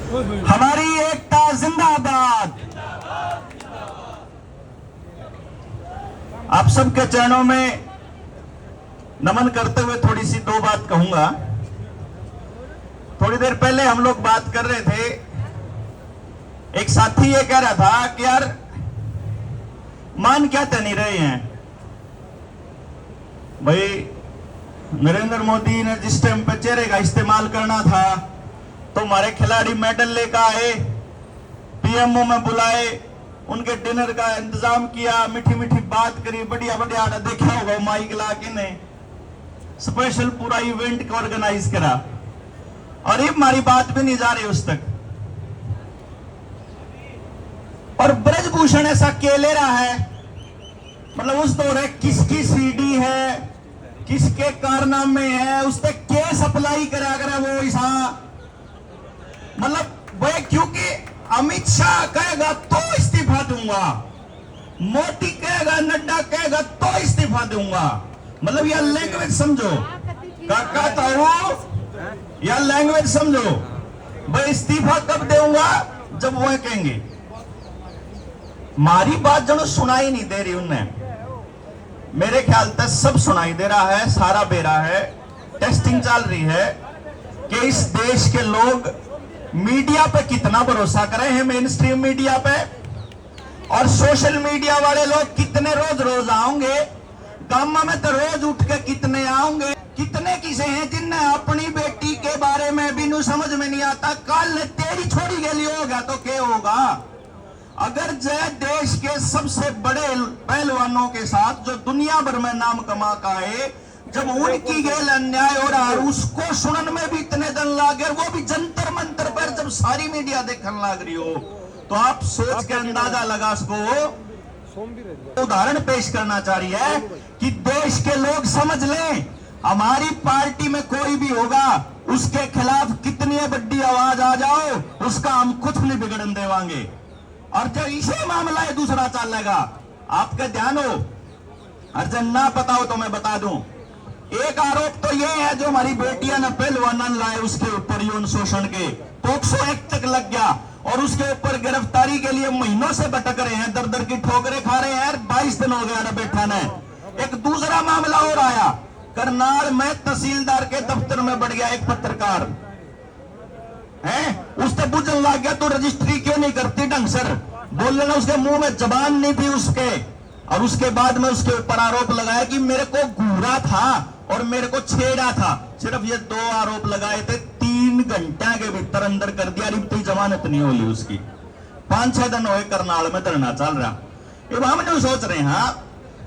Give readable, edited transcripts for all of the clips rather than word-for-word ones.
हमारी एकता जिंदाबाद। आप सबके चरणों में नमन करते हुए थोड़ी सी दो बात कहूंगा। थोड़ी देर पहले हम लोग बात कर रहे थे, एक साथी ये कह रहा था कि यार मान क्या नहीं रहे हैं भाई, नरेंद्र मोदी ने जिस टाइम पे चेहरे का इस्तेमाल करना था तो हमारे खिलाड़ी मेडल लेकर आए, पीएमओ में बुलाए, उनके डिनर का इंतजाम किया, मीठी मीठी बात करी, बढ़िया बढ़िया देखा होगा माइक ला के ने स्पेशल पूरा इवेंट को ऑर्गेनाइज करा, और ये हमारी बात भी नहीं जा रही उस तक। और ब्रजभूषण ऐसा केले रहा है, मतलब उस दौर है किसकी सीडी है, किसके कारनामे है, उस तक केस अप्लाई करा करा वो ऐसा, मतलब वो, क्योंकि अमित शाह कहेगा तो इस्तीफा दूंगा, मोदी कहेगा, नड्डा कहेगा तो इस्तीफा दूंगा। मतलब यह लैंग्वेज समझो काका ताऊ, यह लैंग्वेज समझो भाई, इस्तीफा कब दूंगा जब वो कहेंगे। मारी बात जनो सुनाई नहीं दे रही उन्हें, मेरे ख्याल तक सब सुनाई दे रहा है, सारा बेरा है, टेस्टिंग चल रही है कि इस देश के लोग मीडिया पे कितना भरोसा करे हैं, मेन स्ट्रीम मीडिया पे, और सोशल मीडिया वाले लोग कितने रोज रोज आओगे, गामा में तो रोज उठ के कितने आओगे, कितने किसे हैं जिनने अपनी बेटी के बारे में भी नहीं समझ में नहीं आता, कल तेरी छोड़ी के लिए होगा तो क्या होगा। अगर जय देश के सबसे बड़े पहलवानों के साथ जो दुनिया भर में नाम कमा का है, जब उनकी गेल अन्याय हो रहा है, उसको सुनने में भी इतने दिन लागे, वो भी जंतर मंतर पर जब सारी मीडिया देखने लग रही हो, तो आप सोच के अंदाजा लगा सको। उदाहरण पेश करना चाह रही है कि देश के लोग समझ लें, हमारी पार्टी में कोई भी होगा उसके खिलाफ कितनी बड़ी आवाज आ जाओ, उसका हम कुछ नहीं बिगड़न देवांगे। और जब इसे मामला है दूसरा चलेगा, आपका ध्यान हो, और जब ना पता हो तो मैं बता दूं, एक आरोप तो ये है जो हमारी बेटियां ने पहलवान लाए उसके ऊपर यौन शोषण के पोक्सो एक्ट तक लग गया, और उसके ऊपर गिरफ्तारी के लिए महीनों से भटक रहे हैं, दर दर की ठोकरें खा रहे हैं, 22 दिन हो गया बैठा ने। एक दूसरा मामला और आया, करनाल में तहसीलदार के दफ्तर में बढ़ गया एक पत्रकार है, उससे बुझन लग गया तो रजिस्ट्री क्यों नहीं करती ढंग से, बोलने उसके मुंह में जबान नहीं थी उसके, और उसके बाद में उसके ऊपर आरोप लगाया कि मेरे को घूरा था और मेरे को छेड़ा था। सिर्फ ये 2 आरोप लगाए थे, 3 घंटे के भीतर अंदर कर दिया, इतनी जमानत नहीं होली उसकी। 5-6 दिन हुए करनाल में धरना चल रहा। अब हम जो सोच रहे हैं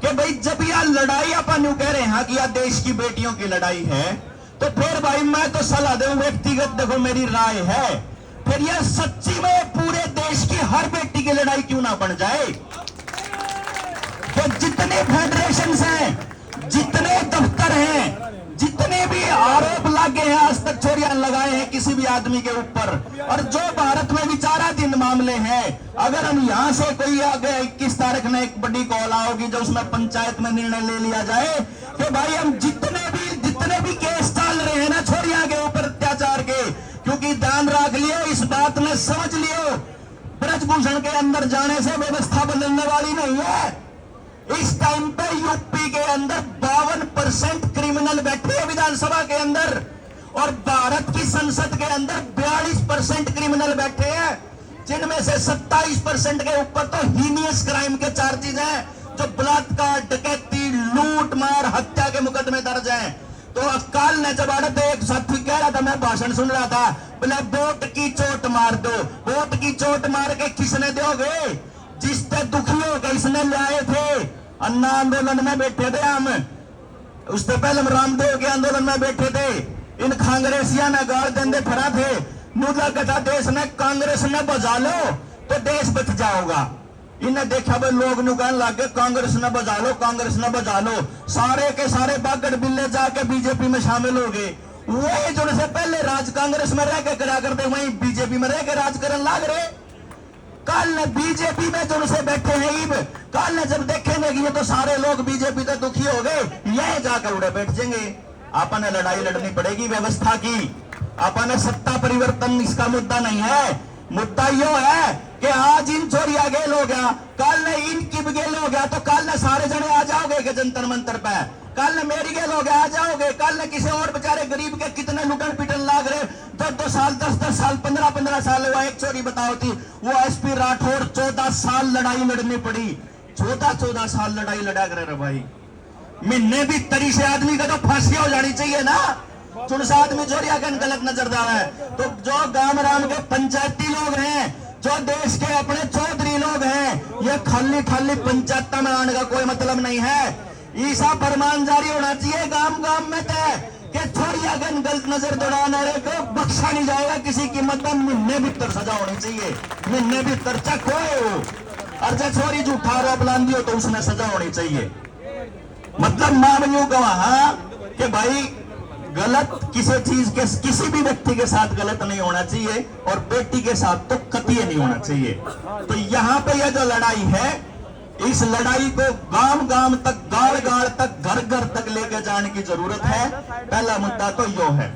कि भाई जब यह लड़ाई अपन कह रहे हैं कि यह देश की बेटियों की लड़ाई है, तो फिर भाई मैं तो सलाह दूं, व्यक्तिगत देखो मेरी राय है, फिर यह सच्ची में पूरे देश की हर बेटी की लड़ाई क्यों ना बन जाए। तो जितने फेडरेशन हैं, जितने दफ्तर हैं, जितने भी आरोप लगे हैं आज तक चोरियां लगाए हैं किसी भी आदमी के ऊपर, और जो भारत में विचाराधीन मामले हैं, अगर हम यहां से कोई आगे 21 तारीख में एक बड़ी कॉल आओगी जो उसमें पंचायत में निर्णय ले लिया जाए कि भाई हम जितने भी केस चल रहे हैं ना छोरियां के ऊपर अत्याचार के, क्योंकि ध्यान रख लियो, इस बात में समझ लियो, ब्रजभूषण के अंदर जाने से व्यवस्था बदलने वाली नहीं है। इस टाइम पे यूपी के अंदर 52% क्रिमिनल बैठे हैं विधानसभा के अंदर, और भारत की संसद के अंदर 42% क्रिमिनल बैठे हैं, जिनमें से 27% के ऊपर तो हीनियस क्राइम के चार्जेस हैं, जो बलात्कार, डकैती, लूट मार, हत्या के मुकदमे दर्ज हैं। तो अकाल ने जब आड़े एक साथी कह रहा था, मैं भाषण सुन रहा था, बोले वोट की चोट मार दो, वोट की चोट मार के किसने दोगे, जिससे दुखी होकर इसने लाए थे। अन्ना आंदोलन में बैठे थे हम, उससे पहले हम रामदेव के आंदोलन में बैठे थे, इन कांग्रेसिया ने गाड़ देंदे खड़ा थे, मुद्दा कथा देश ने कांग्रेस ने बजा लो तो देश बच जाओगा। इन्हें देखा भाई लोग नु कहने लगे कांग्रेस ने बजा लो, कांग्रेस ने बजा लो, सारे के सारे बागड़ बिल्ले जाके बीजेपी में शामिल हो गए। वही जो से पहले राज कांग्रेस में रह के करा करते वही बीजेपी में रह के राज करने लग रहे। कल बीजेपी में जो से बैठे हैं, कल जब देखेंगे कि ये तो सारे लोग बीजेपी से दुखी हो गए, यह जाकर उड़े बैठ जाएंगे। आपने लड़ाई लड़नी पड़ेगी व्यवस्था की, अपन सत्ता परिवर्तन इसका मुद्दा नहीं है। मुद्दा यो है कि आज इन चोरिया गेल हो गया, कल इनकी गेल हो गया, तो कल सारे जने आ जाओगे कि जंतर मंतर पे, कल मेरी गेल हो गया आ जाओगे, कल किसी और बेचारे गरीब के कितने लुटन पिटन लाग रहे, 2-2 साल 10-10 साल 15-15 साल हुआ। एक चोरी बताओ थी, वो एसपी राठौड़ 14 साल लड़ाई लड़नी पड़ी, 14 साल लड़ाई लड़ा करे रे भाई। महीने भी तरी से आदमी का तो फांसी हो जानी चाहिए ना, चुनसा आदमी चोरिया का गलत नजरदार है। तो जो गांव राम के पंचायती लोग हैं, जो देश के अपने चौधरी लोग हैं, ये खाली खाली पंचायत में आने का कोई मतलब नहीं है। ईसा फरमान जारी होना चाहिए गांव गांव में तय कि चोरिया गन गलत नजर दौड़ाने वाले को बख्शा नहीं जाएगा किसी कीमत में। महीने भीतर सजा होनी चाहिए, महीने भीतर चक हो, और जब चोरी झूठा आरोप लान दियो तो उसने सजा होनी चाहिए। मतलब मैं यूं कहा कि भाई गलत किसी चीज के किसी भी व्यक्ति के साथ गलत नहीं होना चाहिए, और बेटी के साथ तो कतई नहीं होना चाहिए। तो यहाँ पे यह जो लड़ाई है, इस लड़ाई को गांव गांव तक, गाड़ गाड़ तक, घर घर तक लेकर जाने की जरूरत है। पहला मुद्दा तो यो है।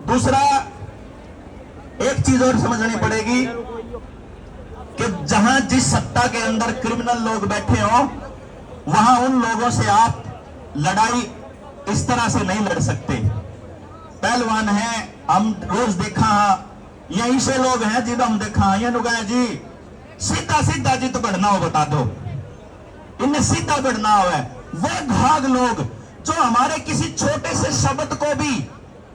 दूसरा, एक चीज और समझनी पड़ेगी कि जहां जिस सत्ता के अंदर क्रिमिनल लोग बैठे हो, वहां उन लोगों से आप लड़ाई इस तरह से नहीं लड़ सकते। पहलवान है, हम रोज देखा, यहीं से लोग हैं जिब हम देखा, ये लोग हैं जी सीधा सीधा जी तो बढ़ना हो बता दो, इन्हें सीधा बढ़ना हो है। वो भाग लोग जो हमारे किसी छोटे से शब्द को भी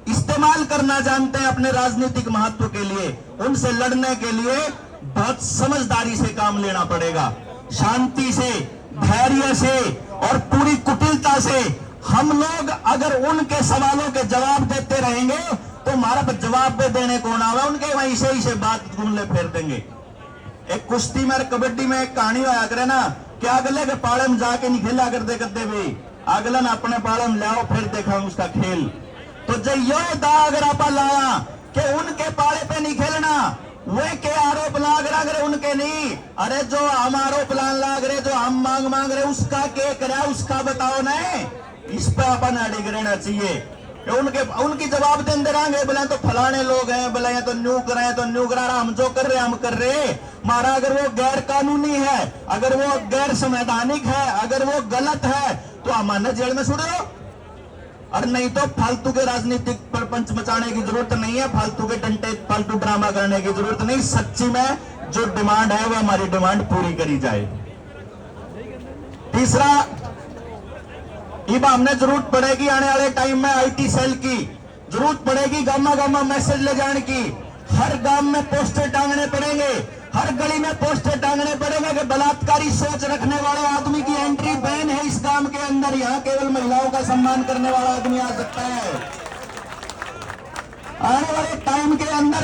इस्तेमाल करना जानते हैं अपने राजनीतिक महत्व के लिए, उनसे लड़ने के लिए बहुत समझदारी से काम लेना पड़ेगा, शांति से, धैर्य से और पूरी कुटिलता से। हम लोग अगर उनके सवालों के जवाब देते रहेंगे तो हमारा जवाब भी देने को ना आवे, उनके वहीं से बात घूमले फेर देंगे। एक कुश्ती में, कबड्डी में एक कहानी होया करे ना कि अगले के पाले में जाके नहीं खेला करते करते भी अगला ना अपने पाले में लाओ, फिर देखा उसका खेल। तो जो यो दा अगर आप लाया कि उनके पाले पे नहीं खेलना, वे के आरोप लाग रहे उनके नहीं, अरे जो हम आरोप लाग रहे, जो हम मांग रहे, उसका के करा, उसका बताओ नहीं। इस पे अपन अड़िग रहना चाहिए। उनकी जवाब देंगे रहेंगे, बोले तो फलाने लोग हैं, बोले तो न्यू करें तो न्यू करा, हम जो कर रहे हम कर रहे। मारा अगर वो गैर कानूनी है, अगर वो गैर संवैधानिक है, अगर वो गलत है, तो हमारे जेल में छोड़ो। और नहीं तो फालतू के राजनीतिक प्रपंच मचाने की जरूरत नहीं है, फालतू के टंटे फालतू ड्रामा करने की जरूरत नहीं। सच्ची में जो डिमांड है वो हमारी डिमांड पूरी करी जाए। तीसरा, अब हमने जरूरत पड़ेगी आने वाले टाइम में आईटी सेल की, जरूरत पड़ेगी गामा गामा मैसेज ले जाने की। हर गांव में पोस्टर टांगने पड़ेंगे, हर गली में पोस्टर टांगने पड़ेंगे कि बलात्कारी सोच रखने वाले आदमी की एंट्री बैन है इस गांव के अंदर, यहाँ केवल महिलाओं का सम्मान करने वाला आदमी आ सकता है। आने वाले टाइम के अंदर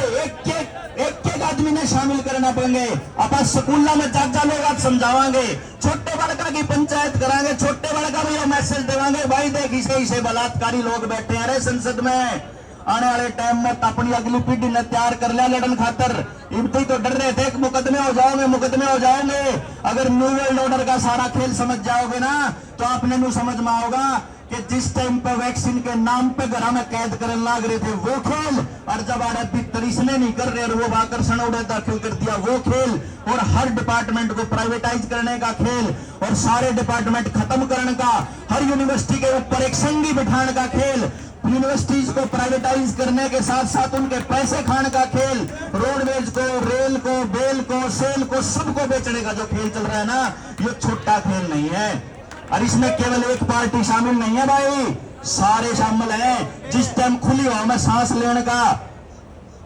एक आदमी ने शामिल करना पड़ेंगे। अपन स्कूल में जाग लोग समझावांगे, छोटे बड़का की पंचायत कराएंगे, छोटे बड़का भी मैसेज देवांगे, भाई देख इसे बलात्कारी लोग बैठे हैं रे संसद में। आने वाले टाइम में अपनी अगली पीढ़ी ने तैयार कर लिया लड़न खातर। इतनी तो डर रहे थे कि मुकदमे हो जाओगे। अगर न्यू वर्ल्ड ऑर्डर का सारा खेल समझ जाओगे ना, तो आपने न्यू समझ में आओगा कि जिस टाइम पे वैक्सीन के नाम पे घर में कैद करने लग रहे थे वो खेल, और जब आरएफपी तरीसने नहीं कर रहे और वो आकर्षण उड़े दाखिल कर दिया वो खेल, और हर डिपार्टमेंट को प्राइवेटाइज करने का खेल, और सारे डिपार्टमेंट खत्म करने का, हर यूनिवर्सिटी के ऊपर एक संगी बिठाने का खेल, यूनिवर्सिटीज को प्राइवेटाइज करने के साथ साथ उनके पैसे खाने का खेल, रोडवेज को, रेल को, बेल को, सेल को, सबको बेचने का जो खेल चल रहा है ना, ये छोटा खेल नहीं है। और इसमें केवल एक पार्टी शामिल नहीं है भाई, सारे शामिल हैं। जिस टाइम खुली हवा में सांस लेने का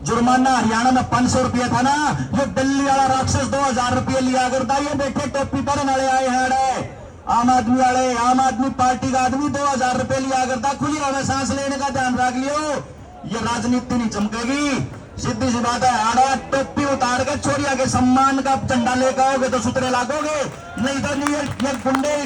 जुर्माना हरियाणा में 500 रुपया था ना, जो दिल्ली वाला राक्षस 2000 रुपये लिया करता, ये बैठे टोपी पहनने वाले आए हैं आम आदमी पार्टी का आदमी 2000 रुपये लिया करता, खुली हवा में सांस लेने का। ध्यान रख लियो, ये राजनीति नहीं चमकेगी, सीधी सी बात है। आड़ा टोपी उतार के छोरिया के सम्मान का झंडा लेकर आओगे तो सुतरे लागोगे, नहीं तो नहीं। ये गुंडे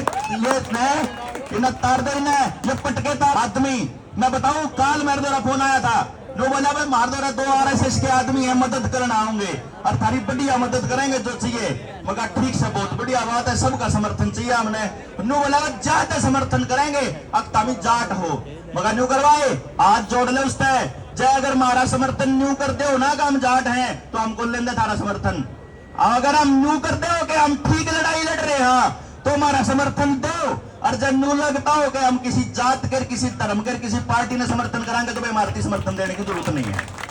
ये तार देना, ये पटके तार आदमी। मैं बताऊं, काल मेरे द्वारा फोन आया था, जो बोला भाई मार दो 2 RSS के आदमी है, मदद करना आऊंगे और थारी बढ़िया मदद करेंगे जो चाहिए। मगर ठीक से, बहुत बढ़िया बात है, सबका समर्थन चाहिए हमने। नो बोला जाते समर्थन करेंगे, अब तामी जाट हो मगर न्यू करवाए, आज जोड़ ले उससे चाहे अगर हमारा समर्थन न्यू करते हो ना कि हम जाट हैं तो हमको लेंगे थारा समर्थन। अगर हम न्यू करते हो कि हम ठीक लड़ाई लड़ रहे हैं तो हमारा समर्थन दो। और जब न्यू लगता हो कि हम किसी जात के, किसी धर्म के, किसी पार्टी ने समर्थन कराएंगे तो भाई हमारी समर्थन देने की जरूरत नहीं है।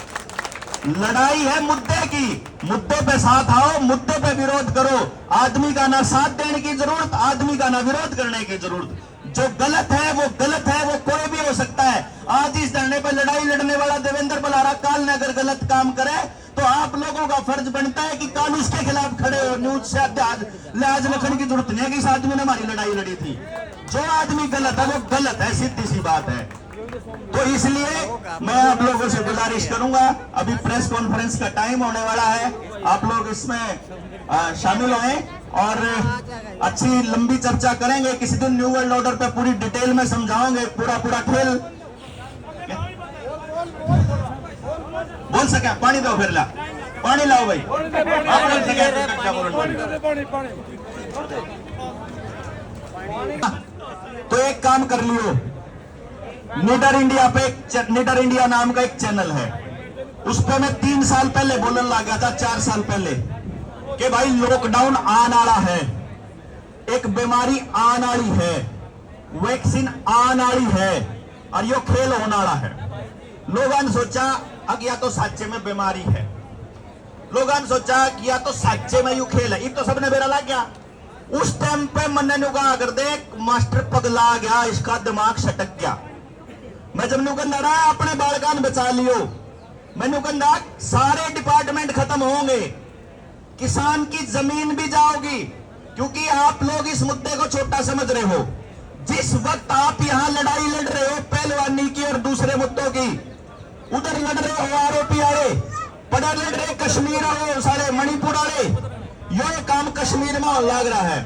लड़ाई है मुद्दे की, मुद्दे पे साथ आओ, मुद्दे पे विरोध करो। आदमी का ना साथ देने की जरूरत, आदमी का ना विरोध करने की जरूरत। जो गलत है वो गलत है, वो कोई भी हो सकता है। आज इस धरने पर लड़ाई लड़ने वाला देवेंद्र बलारा काल ने अगर गलत काम करे तो आप लोगों का फर्ज बनता है कि काल उसके खिलाफ खड़े हो। न्यूज से लिहाज रखने की जरूरत नहीं है कि इस आदमी ने हमारी लड़ाई लड़ी थी। जो आदमी गलत है वो गलत है, सीधी सी बात है। तो इसलिए मैं आप लोगों से गुजारिश करूंगा, अभी प्रेस कॉन्फ्रेंस का टाइम होने वाला है, आप लोग इसमें शामिल हों और अच्छी लंबी चर्चा करेंगे। किसी दिन न्यू वर्ल्ड ऑर्डर पे पूरी डिटेल में समझाओगे, पूरा खेल। बोल सके पानी दो, फिर ला पानी लाओ भाई। तो एक काम कर लियो, नीडर इंडिया पे नीडर इंडिया नाम का एक चैनल है, उस पर मैं 3 साल पहले बोलने लग गया था, 4 साल पहले, कि भाई लॉकडाउन आने वाला है, एक बीमारी आने वाली है, वैक्सीन आने वाली है और यो खेल होने वाला है। लोगों ने सोचा अब या तो सच्चे में बीमारी है, लोगों ने सोचा कि या तो सच्चे में यू खेल है, ये तो सबने बेरा लग गया। उस टाइम पे मन्ने नु कहा कर दे मास्टर पगला गया, इसका दिमाग सटक गया। मैं जब नु कहना रहा अपने बालकान बचा लियो, मैंने कहना सारे डिपार्टमेंट खत्म होंगे, किसान की जमीन भी जाओगी, क्योंकि आप लोग इस मुद्दे को छोटा समझ रहे हो। जिस वक्त आप यहां लड़ाई लड़ रहे हो पहलवानी की और दूसरे मुद्दों की, उधर लड़ रहे हो आरोपी आए, पड़ा लड़ रहे कश्मीर वाले, सारे मणिपुर वाले। यो काम कश्मीर में लग रहा है,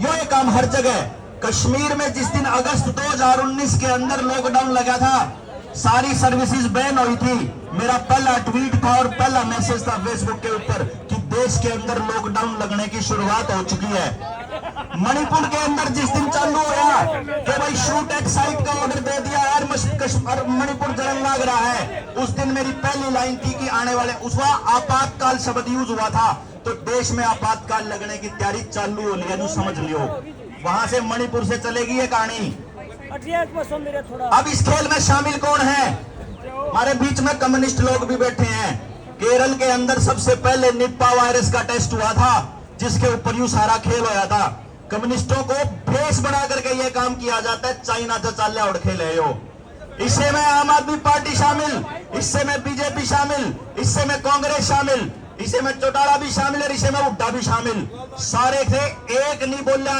यो काम हर जगह। कश्मीर में जिस दिन अगस्त 2019 के अंदर लॉकडाउन लगा था, सारी सर्विसेज बैन हुई थी। मेरा पहला ट्वीट था और पहला मैसेज था फेसबुक के ऊपर कि देश के अंदर लॉकडाउन लगने की शुरुआत हो चुकी है। मणिपुर के अंदर जिस दिन चालू होया कि भाई शूट एट साइट का ऑर्डर दे दिया यार, मणिपुर जलन लग रहा है, उस दिन मेरी पहली लाइन थी कि आने वाले उस आपातकाल शब्द यूज हुआ था, तो देश में आपातकाल लगने की तैयारी चालू हो लिया, समझ लियो। वहां से मणिपुर से चलेगी ये कहानी। अब इस खेल में शामिल कौन है? हमारे बीच में कम्युनिस्ट लोग भी बैठे हैं। केरल के अंदर सबसे पहले निपा वायरस का टेस्ट हुआ था, जिसके ऊपर यू सारा खेल होया था। कम्युनिस्टों को बेस बना करके यह काम किया जाता है, चाइना से चाले और खेले हो। इससे में आम आदमी पार्टी शामिल, इससे में बीजेपी शामिल, इससे में कांग्रेस शामिल, इसे में चौटाला भी शामिल है, इसे में हुड्डा भी शामिल। सारे थे, एक नहीं बोला,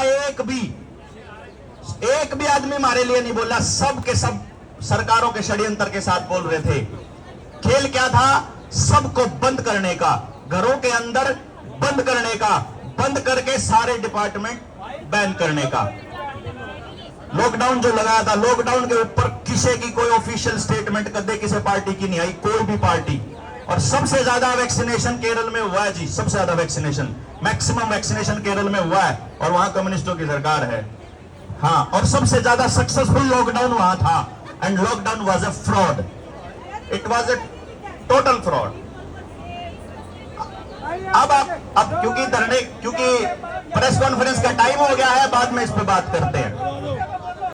एक भी आदमी हमारे लिए नहीं बोला, सब के सब सरकारों के षड्यंत्र के साथ बोल रहे थे। खेल क्या था? सबको बंद करने का, घरों के अंदर बंद करने का, बंद करके सारे डिपार्टमेंट बैन करने का। लॉकडाउन जो लगाया था, लॉकडाउन के ऊपर किसी की कोई ऑफिशियल स्टेटमेंट कदे किसी पार्टी की नहीं आई, कोई भी पार्टी। और सबसे ज्यादा वैक्सीनेशन केरल में हुआ है जी, सबसे ज्यादा वैक्सीनेशन, मैक्सिमम वैक्सीनेशन केरल में हुआ है और वहां कम्युनिस्टों की सरकार है। हाँ, और सबसे ज्यादा सक्सेसफुल लॉकडाउन वहां था। And lockdown was a fraud, it was a total fraud. अब क्योंकि प्रेस कॉन्फ्रेंस का टाइम हो गया है, बाद में इस पे बात करते हैं।